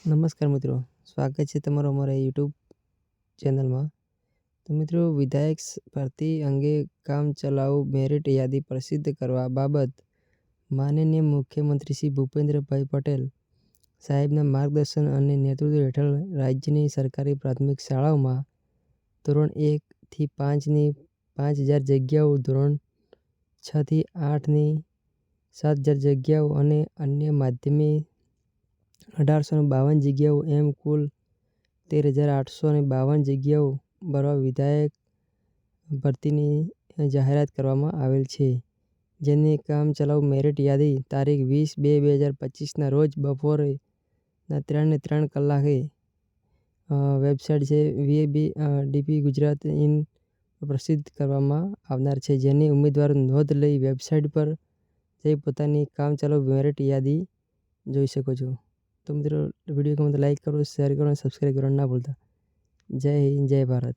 નમસ્કાર મિત્રો, સ્વાગત છે તમારું અમારા યુટ્યુબ ચેનલમાં. તો મિત્રો, વિધાયક ભરતી અંગે કામચલાઉ મેરિટ યાદી પ્રસિદ્ધ કરવા બાબત માનનીય મુખ્યમંત્રી શ્રી ભૂપેન્દ્રભાઈ પટેલ સાહેબના માર્ગદર્શન અને નેતૃત્વ હેઠળ રાજ્યની સરકારી પ્રાથમિક શાળાઓમાં ધોરણ 1 થી 5ની 5000 જગ્યાઓ, ધોરણ 6 થી 8ની 7000 જગ્યાઓ અને અન્ય માધ્યમિક 1852 જગ્યાઓ એમ કુલ 13852 જગ્યાઓ ભરવા વિધાયક ભરતીની જાહેરાત કરવામાં આવેલ છે. જેની કામચલાઉ મેરિટ યાદી તારીખ 20/2/2025ના રોજ બપોરે 3:03 વેબસાઇટ છે VABDP ગુજરાત ઇન પ્રસિદ્ધ કરવામાં આવનાર છે. જેની ઉમેદવારો નોંધ લઈ વેબસાઇટ પર જઈ પોતાની કામચલાઉ મેરિટ યાદી જોઈ શકો છો. તો મિત્રો, વિડીયો ગમે તો લાઈક કરો, શેર કરો અને સબસ્ક્રાઈબ કરવાનું ના ભૂલતા. જય હિન્દ, જય ભારત.